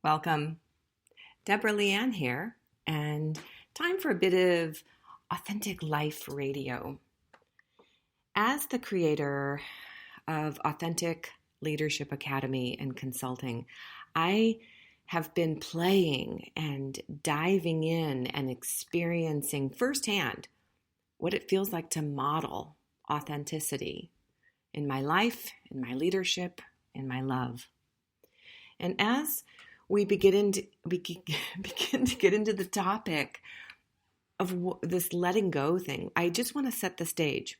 Welcome. Deborah Leanne here, and time for a bit of authentic life radio. As the creator of Authentic Leadership Academy and Consulting, I have been playing and diving in and experiencing firsthand what it feels like to model authenticity in my life, in my leadership, in my love. And as we begin to get into the topic of this letting go thing, I just want to set the stage.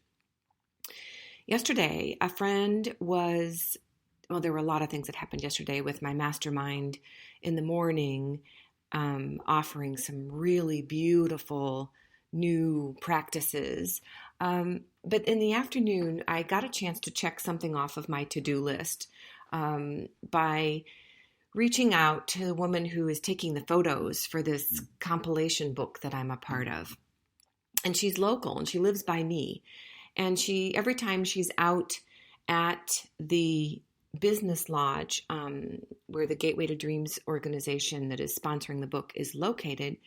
Yesterday, a friend there were a lot of things that happened yesterday with my mastermind in the morning, offering some really beautiful new practices. But in the afternoon, I got a chance to check something off of my to-do list by reaching out to the woman who is taking the photos for this compilation book that I'm a part of. And she's local and she lives by me. And every time she's out at the business lodge where the Gateway to Dreams organization that is sponsoring the book is located,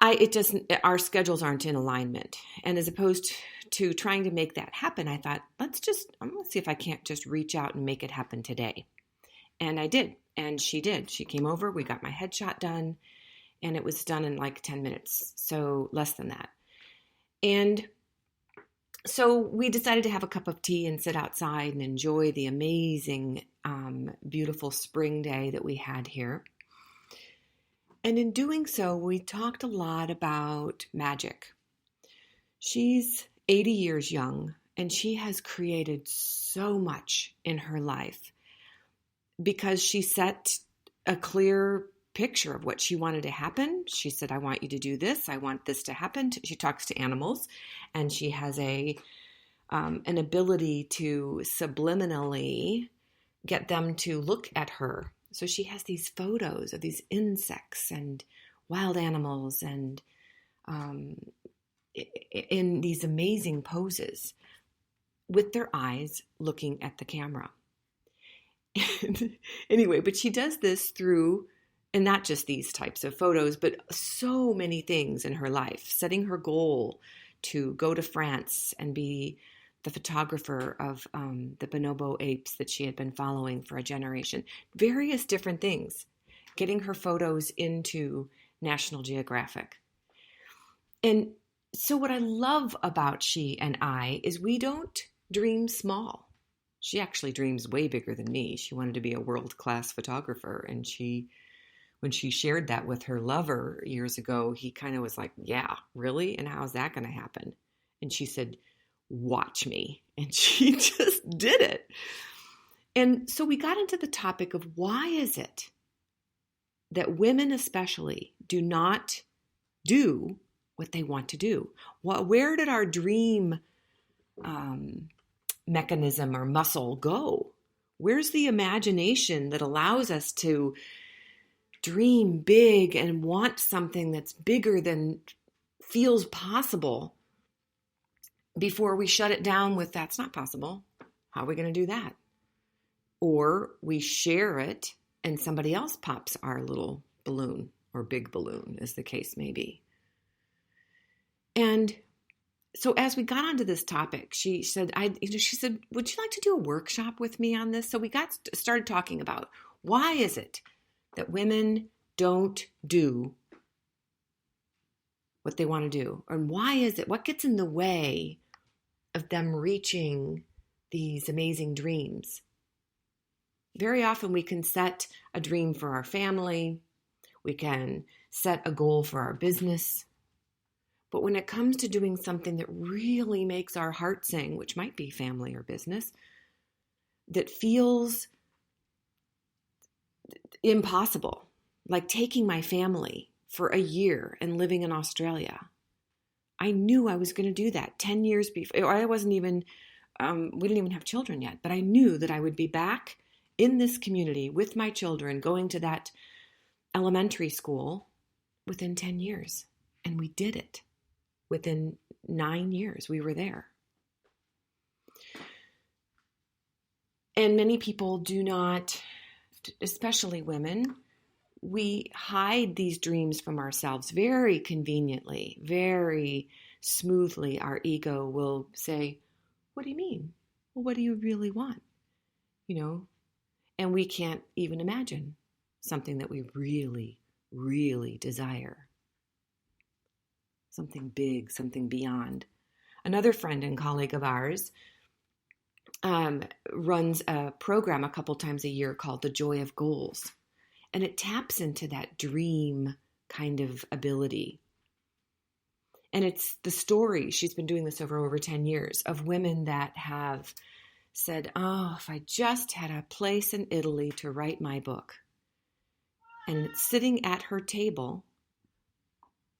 our schedules aren't in alignment. And as opposed to trying to make that happen, I thought, I'm going to see if I can't just reach out and make it happen today. And I did. And she did. She came over. We got my headshot done. And it was done in like 10 minutes. So less than that. And so we decided to have a cup of tea and sit outside and enjoy the amazing, beautiful spring day that we had here. And in doing so, we talked a lot about magic. She's 80 years young, and she has created so much in her life because she set a clear picture of what she wanted to happen. She said, I want you to do this. I want this to happen. She talks to animals, and she has an ability to subliminally get them to look at her. So she has these photos of these insects and wild animals and in these amazing poses with their eyes looking at the camera. Anyway, but she does this through, and not just these types of photos, but so many things in her life, setting her goal to go to France and be the photographer of the bonobo apes that she had been following for a generation. Various different things, getting her photos into National Geographic. And so what I love about she and I is we don't dream small. She actually dreams way bigger than me. She wanted to be a world-class photographer. And when she shared that with her lover years ago, he kind of was like, yeah, really? And how's that going to happen? And she said, watch me. And she just did it. And so we got into the topic of why is it that women especially do not do what they want to do? Where did our dream mechanism or muscle go? Where's the imagination that allows us to dream big and want something that's bigger than feels possible before we shut it down with that's not possible? How are we going to do that? Or we share it and somebody else pops our little balloon or big balloon, as the case may be. And so as we got onto this topic, she said, would you like to do a workshop with me on this? So we started talking about why is it that women don't do what they want to do? And why is it, what gets in the way of them reaching these amazing dreams? Very often we can set a dream for our family. We can set a goal for our business. But when it comes to doing something that really makes our heart sing, which might be family or business, that feels impossible, like taking my family for a year and living in Australia. I knew I was going to do that 10 years before. I wasn't even, we didn't even have children yet, but I knew that I would be back in this community with my children, going to that elementary school within 10 years. And we did it. Within 9 years, we were there. And many people do not especially women, we hide these dreams from ourselves very conveniently, very smoothly. Our ego will say, what do you mean? Well, what do you really want? And we can't even imagine something that we really, really desire. Something big, something beyond. Another friend and colleague of ours runs a program a couple times a year called The Joy of Goals. And it taps into that dream kind of ability. And it's the story, she's been doing this over 10 years, of women that have said, oh, if I just had a place in Italy to write my book. And sitting at her table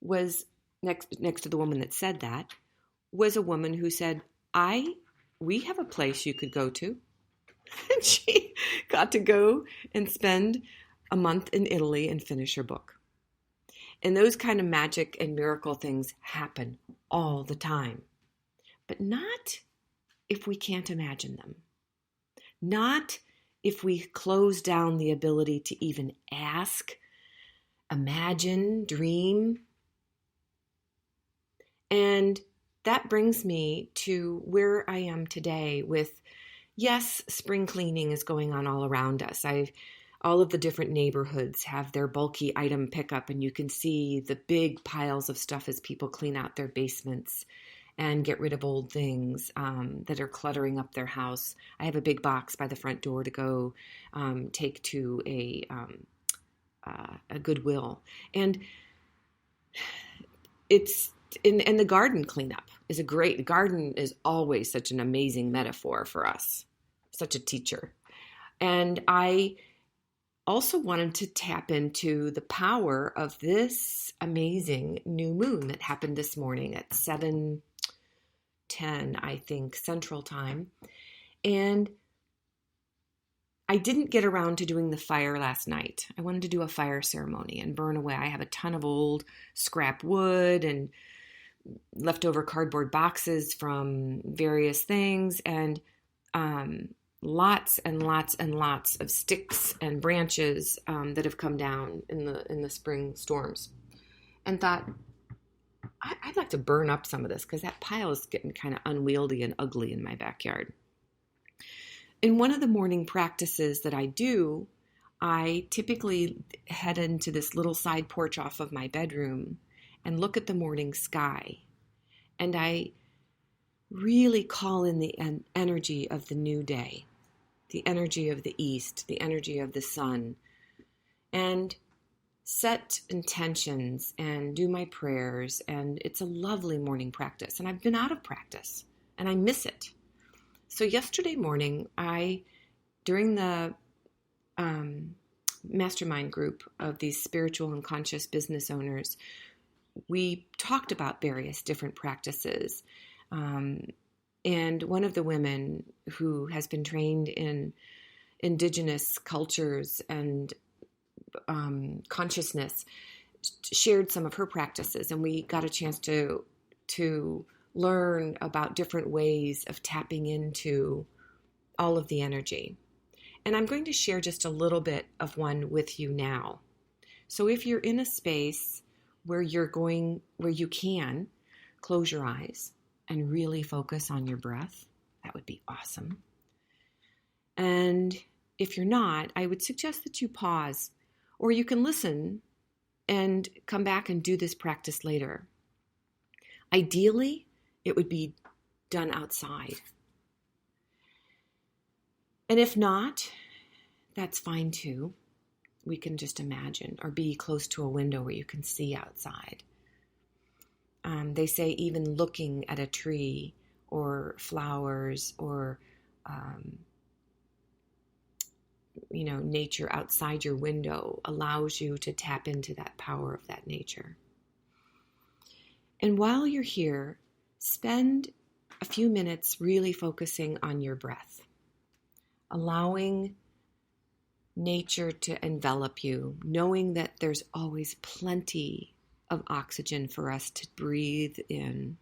was, next to the woman that said that, was a woman who said, we have a place you could go to. And she got to go and spend a month in Italy and finish her book. And those kind of magic and miracle things happen all the time. But not if we can't imagine them. Not if we close down the ability to even ask, imagine, dream. And that brings me to where I am today with, yes, spring cleaning is going on all around us. All of the different neighborhoods have their bulky item pickup, and you can see the big piles of stuff as people clean out their basements and get rid of old things that are cluttering up their house. I have a big box by the front door to go take to a Goodwill. And and the garden cleanup is the garden is always such an amazing metaphor for us, such a teacher. And I also wanted to tap into the power of this amazing new moon that happened this morning at 7:10, I think, Central Time. And I didn't get around to doing the fire last night. I wanted to do a fire ceremony and burn away. I have a ton of old scrap wood and leftover cardboard boxes from various things, and lots and lots and lots of sticks and branches that have come down in the spring storms, and thought I'd like to burn up some of this because that pile is getting kind of unwieldy and ugly in my backyard. In one of the morning practices that I do, I typically head into this little side porch off of my bedroom and look at the morning sky, and I really call in the energy of the new day. The energy of the east, the energy of the sun, and set intentions and do my prayers. And it's a lovely morning practice. And I've been out of practice and I miss it. So yesterday morning, during the mastermind group of these spiritual and conscious business owners, we talked about various different practices. And one of the women who has been trained in indigenous cultures and consciousness shared some of her practices, and we got a chance to learn about different ways of tapping into all of the energy. And I'm going to share just a little bit of one with you now. So if you're in a space where you can close your eyes and really focus on your breath, that would be awesome. And if you're not, I would suggest that you pause, or you can listen and come back and do this practice later. Ideally, it would be done outside. And if not, that's fine too. We can just imagine, or be close to a window where you can see outside. They say even looking at a tree or flowers or, nature outside your window allows you to tap into that power of that nature. And while you're here, spend a few minutes really focusing on your breath, allowing nature to envelop you, knowing that there's always plenty of oxygen for us to breathe in,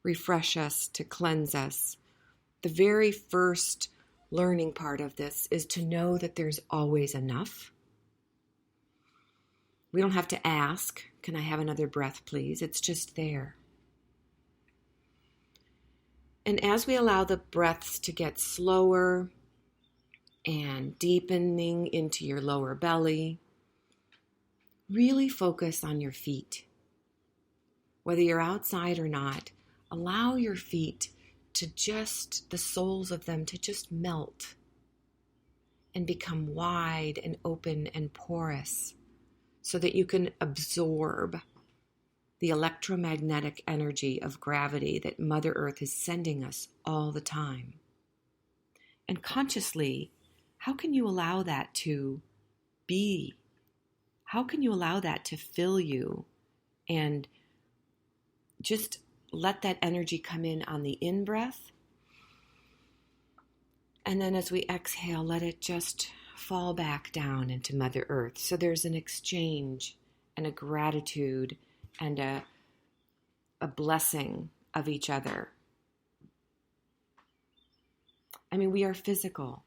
refresh us, to cleanse us. The very first learning part of this is to know that there's always enough. We don't have to ask, can I have another breath, please? It's just there. And as we allow the breaths to get slower and deepening into your lower belly, really focus on your feet. Whether you're outside or not, allow your feet to just, the soles of them to just melt and become wide and open and porous so that you can absorb the electromagnetic energy of gravity that Mother Earth is sending us all the time. And consciously, how can you allow that to be? How can you allow that to fill you and just let that energy come in on the in-breath? And then as we exhale, let it just fall back down into Mother Earth. So there's an exchange and a gratitude and a blessing of each other. I mean, we are physical.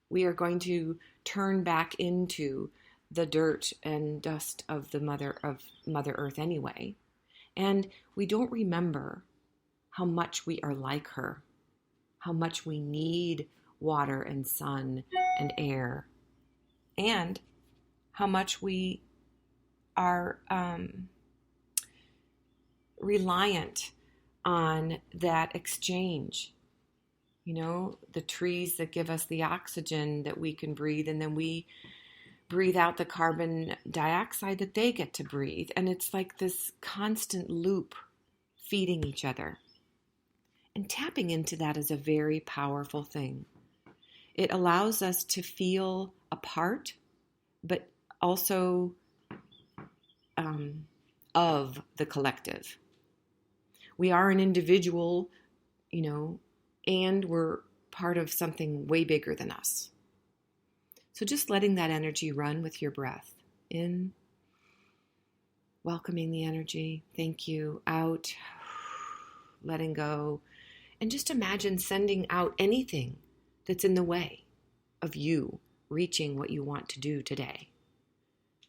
We are going to turn back into the dirt and dust of Mother Earth anyway. And we don't remember how much we are like her, how much we need water and sun and air, and how much we are reliant on that exchange. You know, the trees that give us the oxygen that we can breathe, and then we breathe out the carbon dioxide that they get to breathe. And it's like this constant loop feeding each other. And tapping into that is a very powerful thing. It allows us to feel a part, but also of the collective. We are an individual, you know, and we're part of something way bigger than us. So just letting that energy run with your breath. In, welcoming the energy, thank you. Out, letting go. And just imagine sending out anything that's in the way of you reaching what you want to do today.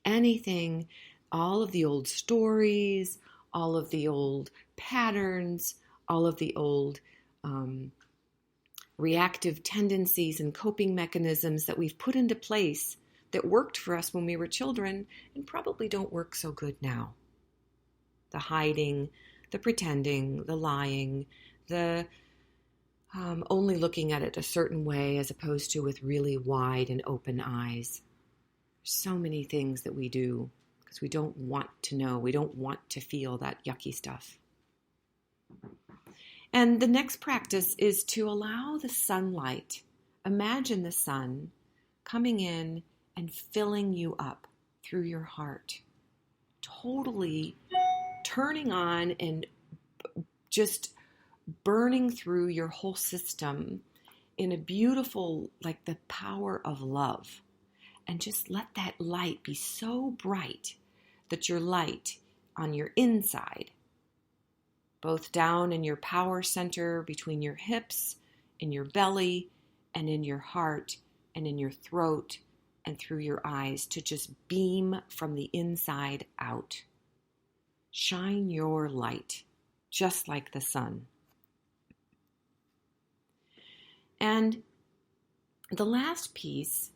Anything, all of the old stories, all of the old patterns, all of the old reactive tendencies and coping mechanisms that we've put into place that worked for us when we were children and probably don't work so good now. The hiding, the pretending, the lying, the only looking at it a certain way as opposed to with really wide and open eyes. So many things that we do because we don't want to know, we don't want to feel that yucky stuff. And the next practice is to allow the sunlight. Imagine the sun coming in and filling you up through your heart. Totally turning on and just burning through your whole system in a beautiful, like the power of love. And just let that light be so bright that your light on your inside, both down in your power center between your hips, in your belly, and in your heart, and in your throat, and through your eyes, to just beam from the inside out. Shine your light, just like the sun. And the last piece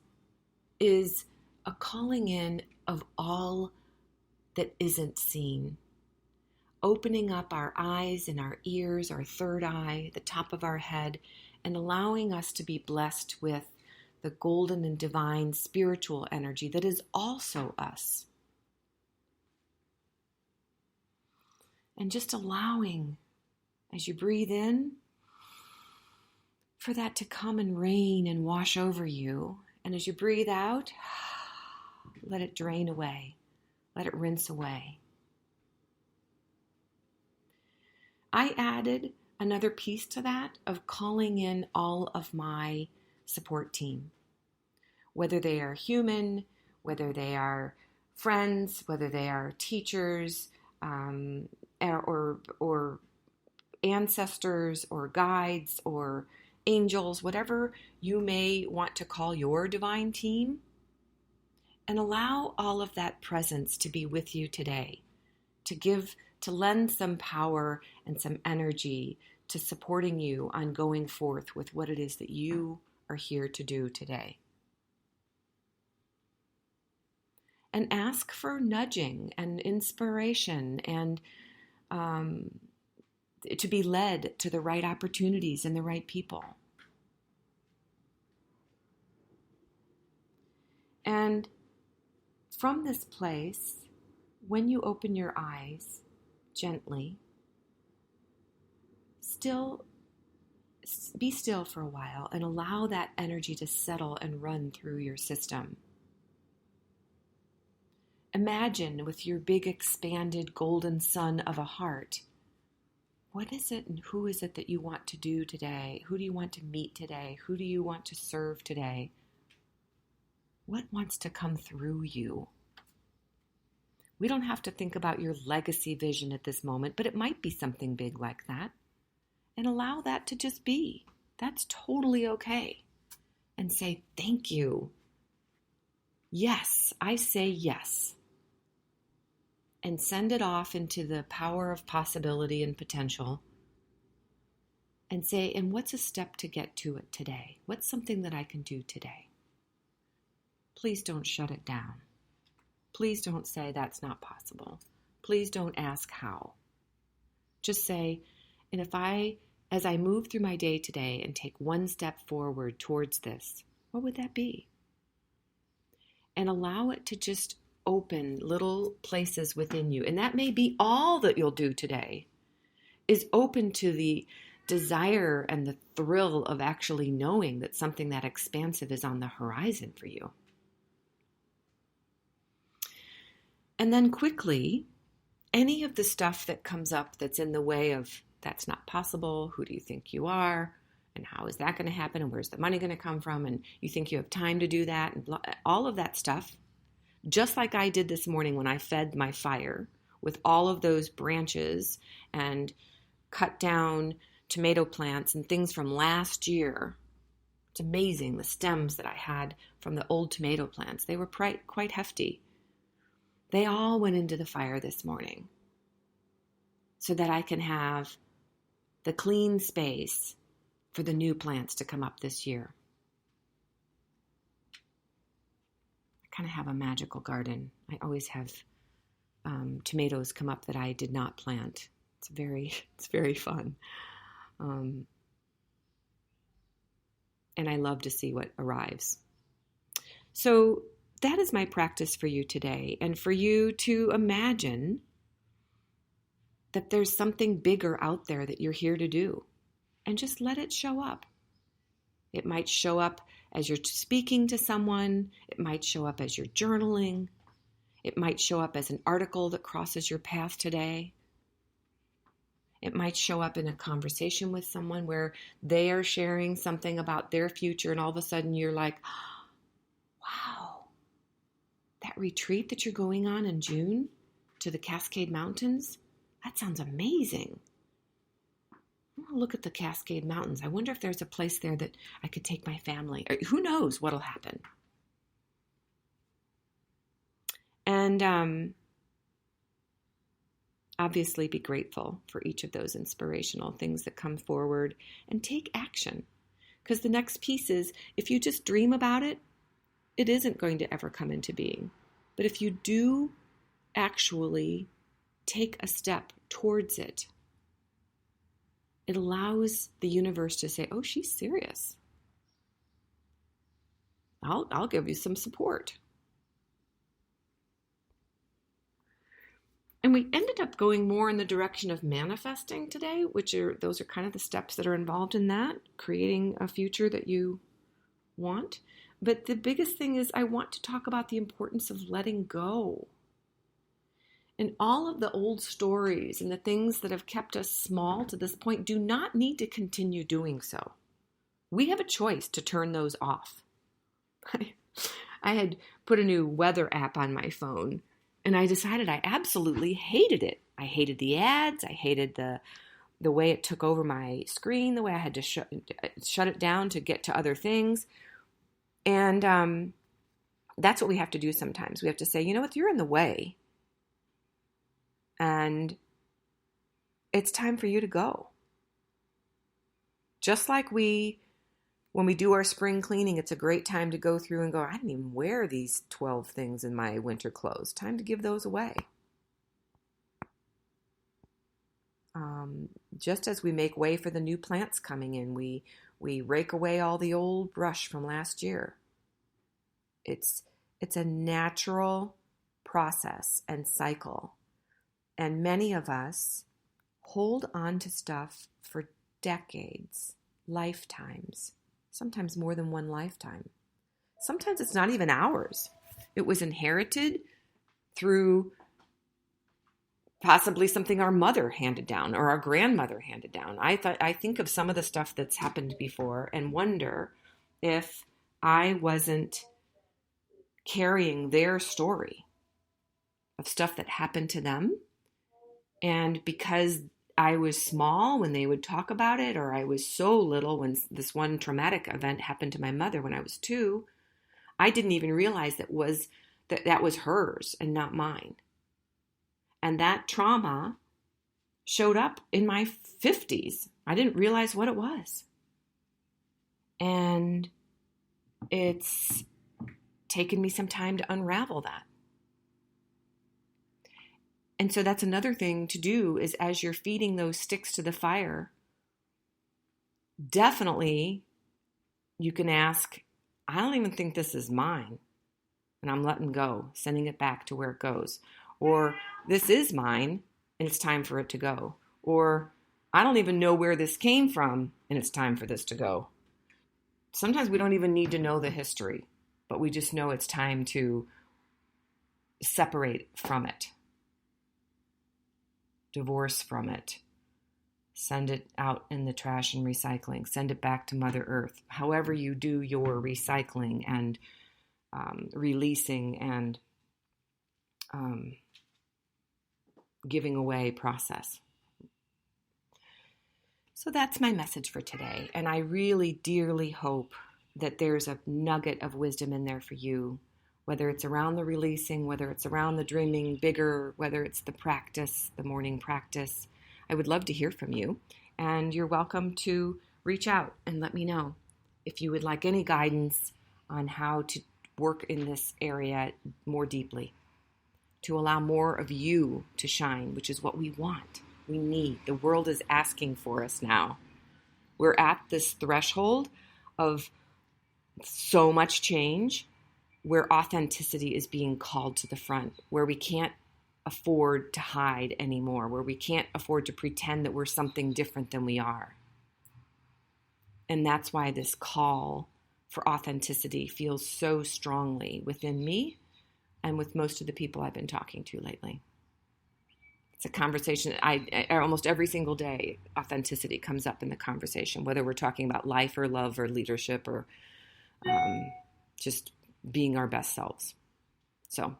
is a calling in of all that isn't seen. Opening up our eyes and our ears, our third eye, the top of our head, and allowing us to be blessed with the golden and divine spiritual energy that is also us. And just allowing, as you breathe in, for that to come and rain and wash over you. And as you breathe out, let it drain away. Let it rinse away. I added another piece to that of calling in all of my support team. Whether they are human, whether they are friends, whether they are teachers, or ancestors, or guides, or angels, whatever you may want to call your divine team, and allow all of that presence to be with you today, to lend some power and some energy to supporting you on going forth with what it is that you are here to do today. And ask for nudging and inspiration and to be led to the right opportunities and the right people. And from this place, when you open your eyes gently, be still for a while and allow that energy to settle and run through your system. Imagine with your big expanded golden sun of a heart, what is it and who is it that you want to do today? Who do you want to meet today? Who do you want to serve today? What wants to come through you? We don't have to think about your legacy vision at this moment, but it might be something big like that. And allow that to just be. That's totally okay. And say, thank you. Yes, I say yes. And send it off into the power of possibility and potential. And say, and what's a step to get to it today? What's something that I can do today? Please don't shut it down. Please don't say that's not possible. Please don't ask how. Just say, and as I move through my day today and take one step forward towards this, what would that be? And allow it to just open little places within you. And that may be all that you'll do today, is open to the desire and the thrill of actually knowing that something that expansive is on the horizon for you. And then quickly, any of the stuff that comes up that's in the way of that's not possible, who do you think you are, and how is that going to happen, and where's the money going to come from, and you think you have time to do that, and all of that stuff, just like I did this morning when I fed my fire with all of those branches and cut down tomato plants and things from last year. It's amazing, the stems that I had from the old tomato plants. They were quite hefty. They all went into the fire this morning so that I can have the clean space for the new plants to come up this year. I kind of have a magical garden. I always have tomatoes come up that I did not plant. It's very fun. And I love to see what arrives. So that is my practice for you today, and for you to imagine that there's something bigger out there that you're here to do, and just let it show up. It might show up as you're speaking to someone. It might show up as you're journaling. It might show up as an article that crosses your path today. It might show up in a conversation with someone where they are sharing something about their future, and all of a sudden you're like, wow, that retreat that you're going on in June to the Cascade Mountains, that sounds amazing. I'm going to look at the Cascade Mountains. I wonder if there's a place there that I could take my family. Or who knows what'll happen. And obviously be grateful for each of those inspirational things that come forward and take action. Because the next piece is, if you just dream about it, it isn't going to ever come into being. But if you do actually take a step towards it, it allows the universe to say, oh, she's serious. I'll give you some support. And we ended up going more in the direction of manifesting today, those are kind of the steps that are involved in that, creating a future that you want. But the biggest thing is I want to talk about the importance of letting go. And all of the old stories and the things that have kept us small to this point do not need to continue doing so. We have a choice to turn those off. I had put a new weather app on my phone, and I decided I absolutely hated it. I hated the ads. I hated the the way it took over my screen, the way I had to shut it down to get to other things. And that's what we have to do sometimes. We have to say, you know what, you're in the way. And it's time for you to go. Just like when we do our spring cleaning, it's a great time to go through and go, I didn't even wear these 12 things in my winter clothes. Time to give those away. Just as we make way for the new plants coming in, we rake away all the old brush from last year. It's a natural process and cycle. And many of us hold on to stuff for decades, lifetimes, sometimes more than one lifetime. Sometimes it's not even ours. It was inherited through possibly something our mother handed down or our grandmother handed down. I think of some of the stuff that's happened before and wonder if I wasn't carrying their story of stuff that happened to them. And because I was small when they would talk about it, or I was so little when this one traumatic event happened to my mother when I was 2, I didn't even realize that was hers and not mine. And that trauma showed up in my 50s. I didn't realize what it was. And it's taken me some time to unravel that. And so that's another thing to do is as you're feeding those sticks to the fire, definitely you can ask, I don't even think this is mine. And I'm letting go, sending it back to where it goes. Or this is mine and it's time for it to go. Or I don't even know where this came from and it's time for this to go. Sometimes we don't even need to know the history, but we just know it's time to separate from it. Divorce from it. Send it out in the trash and recycling. Send it back to Mother Earth. However you do your recycling and releasing and giving away process. So that's my message for today. And I really dearly hope that there's a nugget of wisdom in there for you, whether it's around the releasing, whether it's around the dreaming bigger, whether it's the practice, the morning practice. I would love to hear from you. And you're welcome to reach out and let me know if you would like any guidance on how to work in this area more deeply, to allow more of you to shine, which is what we want, we need. The world is asking for us now. We're at this threshold of so much change where authenticity is being called to the front, where we can't afford to hide anymore, where we can't afford to pretend that we're something different than we are. And that's why this call for authenticity feels so strongly within me and with most of the people I've been talking to lately. It's a conversation, I almost every single day, authenticity comes up in the conversation, whether we're talking about life or love or leadership or just being our best selves. So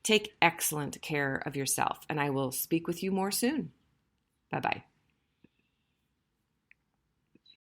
take excellent care of yourself, and I will speak with you more soon. Bye-bye.